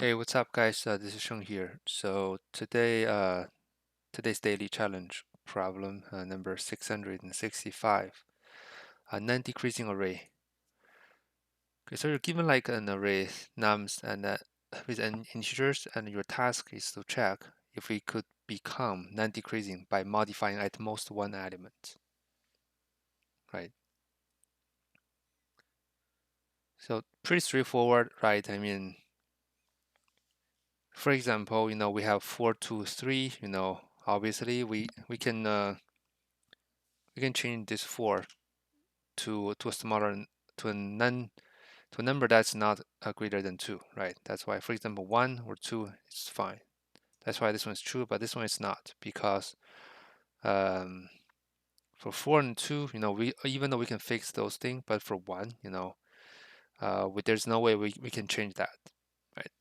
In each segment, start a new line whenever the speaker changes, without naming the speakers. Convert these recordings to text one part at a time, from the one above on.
Hey, what's up, guys? This is Sheng here. So today's daily challenge problem number 665, a non-decreasing array. Okay, so you're given like an array nums and with integers, and your task is to check if it could become non-decreasing by modifying at most one element, right? So pretty straightforward, right? I mean, for example, we have 4, 2, 3. Obviously we can change this 4 to a smaller to a non to a number that's not greater than 2, right? That's why, for example, 1 or 2 is fine. That's why this one is true, but this one is not, because for 4 and 2, we even though we can fix those things, but for 1, there's no way we can change that, right?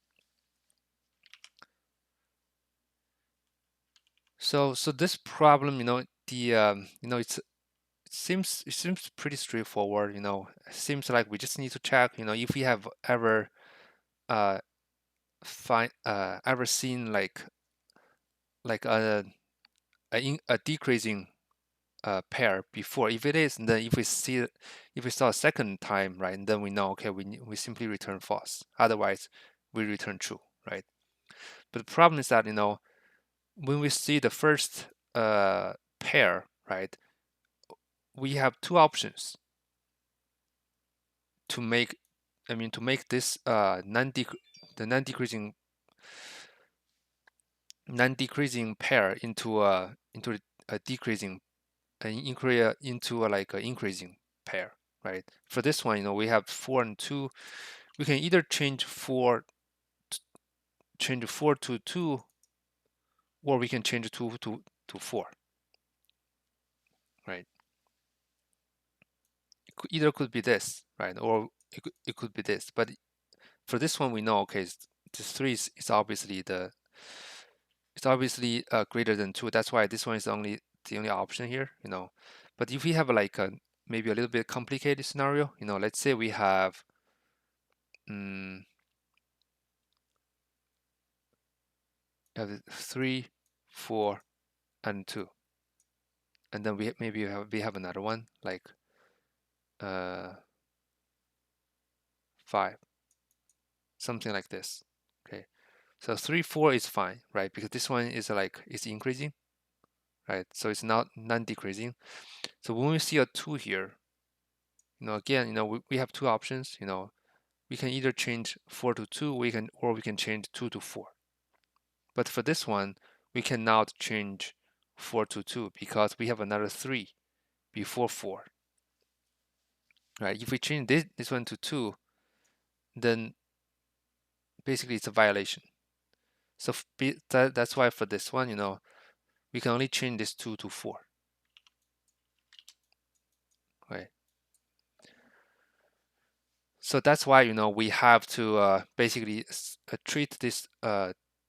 So this problem, it seems pretty straightforward. It seems like we just need to check, if we have ever uh, ever seen like a decreasing pair before. If it is, then if we saw a second time, right, then we know, okay, we simply return false. Otherwise, we return true, right? But the problem is that when we see the first pair, right, we have two options to make. I mean, to make this non-decreasing pair into a decreasing into like an increasing pair, right? For this one, we have 4 and 2. We can either change 4 to 2, or we can change 2 to 4, right? Either could be this, right? Or it could be this. But for this one, we know, okay, this 3 is obviously greater than 2. That's why this one is the only option here, But if we have like maybe a little bit complicated scenario, let's say we have um, 3, 4, and 2, and then we have another one like 5, something like this. Okay, so 3, 4 is fine, right? Because this one is it's increasing, right? So it's not non-decreasing. So when we see a 2 here, again, we have two options. We can either change 4 to 2, or we can change 2 to 4. But for this one, we cannot change 4 to 2 because we have another 3 before 4. Right? If we change this one to 2, then basically it's a violation. So that's why for this one, we can only change this 2 to 4. Right? So that's why we have to basically treat this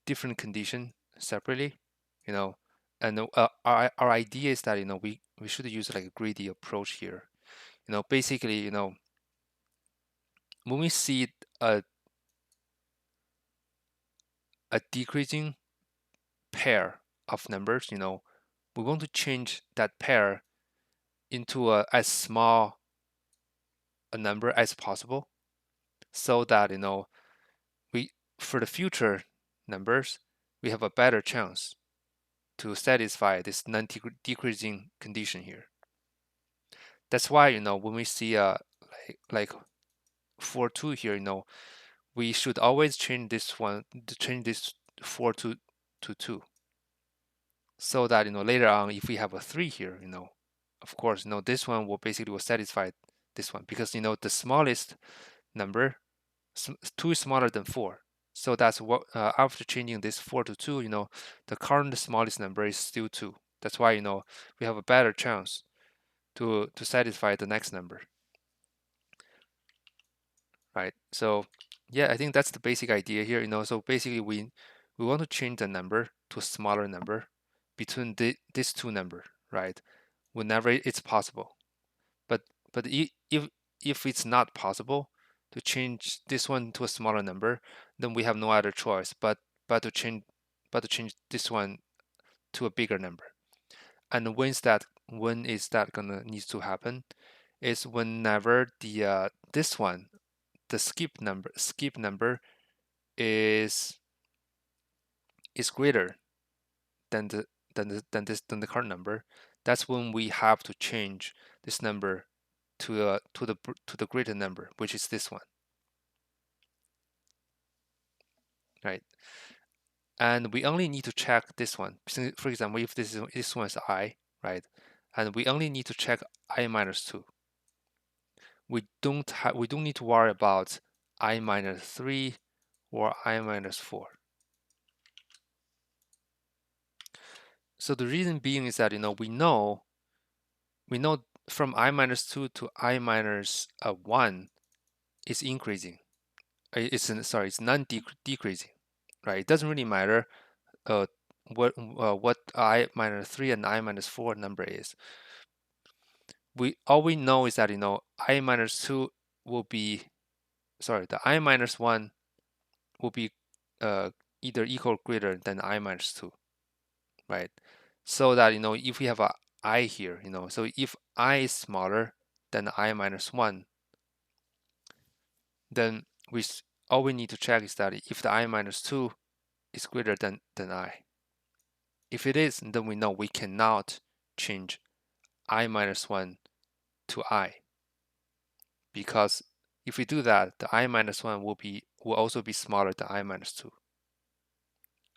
different condition separately, you know. And our idea is that we should use like a greedy approach here. Basically, when we see a decreasing pair of numbers, we want to change that pair into as small a number as possible, so that we for the future numbers we have a better chance to satisfy this non-decreasing condition here. That's why when we see like 4, 2 here, we should always change this 4 to 2, so that later on, if we have a 3 here, of course, this one will satisfy this one, because the smallest number, 2 is smaller than 4. So that's what after changing this 4 to 2, the current smallest number is still 2. That's why we have a better chance to satisfy the next number, right? So yeah, I think that's the basic idea here. So basically we want to change the number to a smaller number between these two numbers, right? Whenever it's possible. But if it's not possible, to change this one to a smaller number, then we have no other choice but to change this one to a bigger number. And when is that gonna needs to happen? Is whenever the this one, the skip number is greater than the current number. That's when we have to change this number to the greater number, which is this one, right? And we only need to check this one. For example, if this one is I, right? And we only need to check I minus 2. We don't need to worry about I minus 3 or I minus 4. So the reason being is that we know from I minus 2 to I minus 1 is increasing. It's non-decreasing, right? It doesn't really matter what I minus 3 and I minus 4 number is. All we know is that I minus 2 will be the I minus 1 will be either equal or greater than I minus 2, right? So that if we have a I here, so if I is smaller than I minus 1, then all we need to check is that if the I minus 2 is greater than I. If it is, then we know we cannot change I minus 1 to I, because if we do that, the I minus 1 will also be smaller than I minus 2.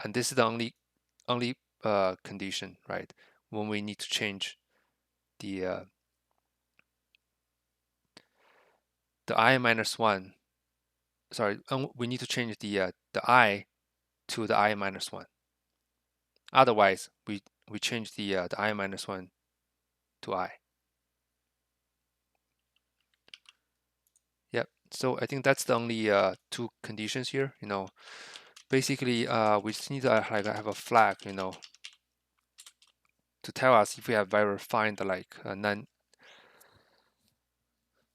And this is the only condition, right? When we need to change the I minus 1, we need to change the I to the I minus 1. Otherwise, we change the I minus 1 to I. Yep. So I think that's the only two conditions here. Basically, we just need to have a flag, to tell us if we have ever find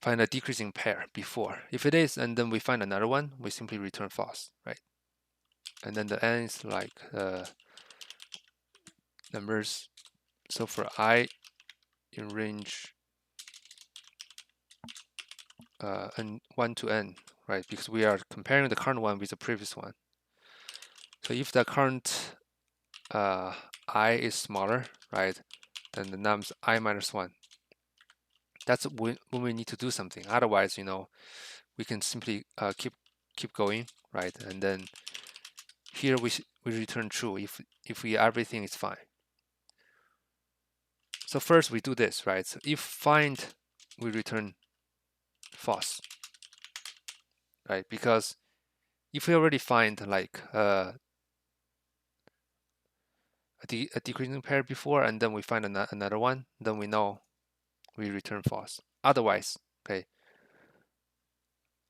find a decreasing pair before. If it is, and then we find another one, we simply return false, right? And then the n is like numbers. So for I in range n 1 to n, right? Because we are comparing the current one with the previous one. So if the current I is smaller, right, then the nums I minus 1. That's when we need to do something. Otherwise, we can simply keep going, right? And then here we return true if everything is fine. So first we do this, right? So if find, we return false, right? Because if we already find like a decreasing pair before, and then we find another one, then we know we return false. Otherwise, okay.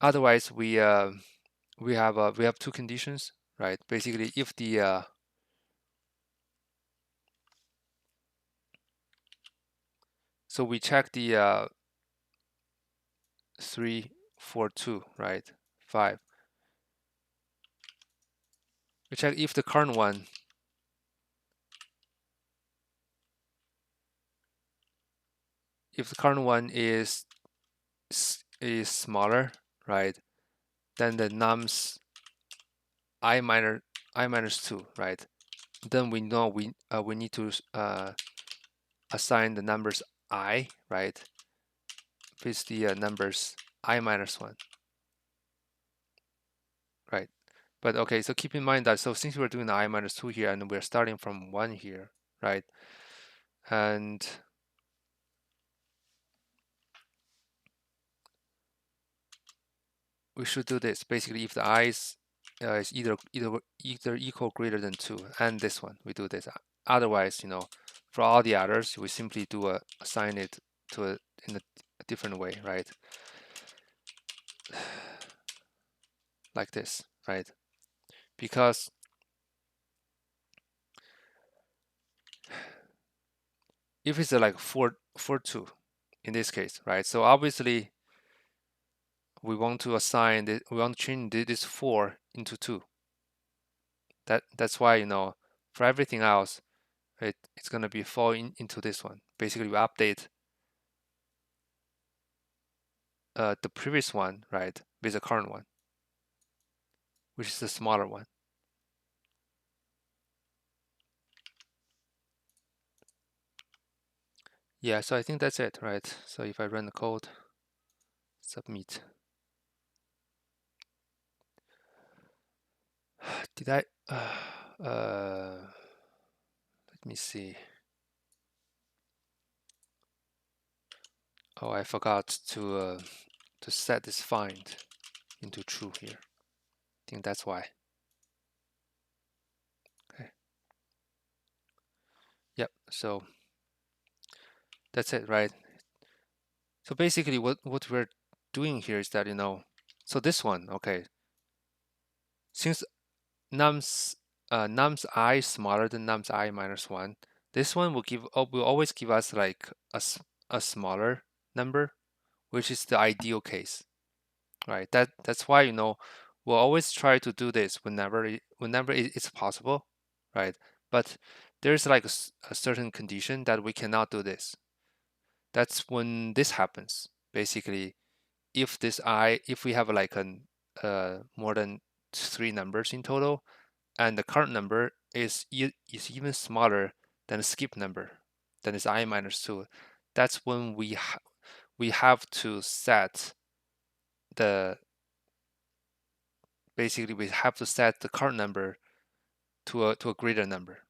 Otherwise, we have two conditions, right? Basically, if the so we check the 3, 4, 2, right? 5. We check if the current one is smaller, right? Then the nums I minus 2, right? Then we know we need to assign the numbers I, right, with the numbers I minus 1, right? But okay, so keep in mind that since we're doing the I minus 2 here and we're starting from 1 here, right? And we should do this. Basically, if the I is either equal or greater than 2, and this one, we do this. Otherwise, for all the others, we simply do assign it to in a different way, right? Like this, right? Because if it's like 4, 4, 2 in this case, right? So obviously we want to assign it, we want to change this 4 into 2. That's why, you know, for everything else, it's going to be fall into this one. Basically, we update the previous one, right, with the current one, which is the smaller one. Yeah, so I think that's it, right? So if I run the code, submit. Did I? Let me see. Oh, I forgot to set this find into true here. I think that's why. Okay. Yep. So that's it, right? So basically, what we're doing here is that, you know, so this one, okay, since nums I is smaller than nums I minus 1, this one will always give us like a smaller number, which is the ideal case, right? That's why, you know, we'll always try to do this whenever it's possible, right? But there's like a certain condition that we cannot do this. That's when this happens. Basically, if we have like more than 3 numbers in total, and the current number is even smaller than the skip number, then it's I minus 2. That's when we have to set the basically we have to set the current number to a greater number,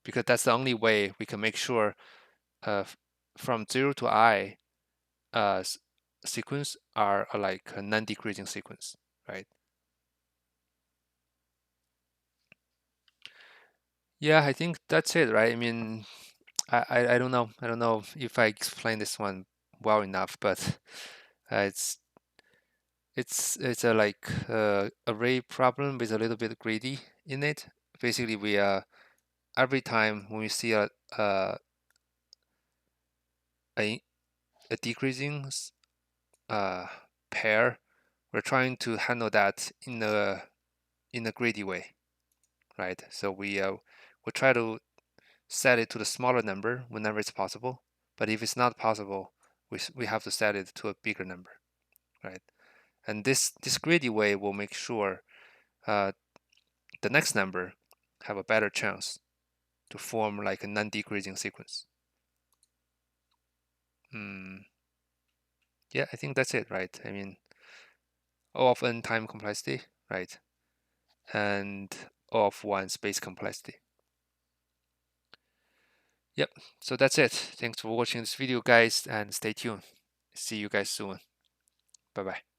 because that's the only way we can make sure from 0 to I sequence are like a non-decreasing sequence, right? Yeah, I think that's it, right? I mean, I don't know. I don't know if I explained this one well enough, but it's a like array problem with a little bit greedy in it. Basically, we every time when we see a, a decreasing uh, pair, we're trying to handle that in a greedy way, right? So we try to set it to the smaller number whenever it's possible. But if it's not possible, we have to set it to a bigger number, right? And this greedy way will make sure the next number have a better chance to form like a non-decreasing sequence. Yeah, I think that's it, right? I mean, O of n time complexity, right? And O of 1 space complexity. Yep, so that's it. Thanks for watching this video, guys, and stay tuned. See you guys soon. Bye-bye.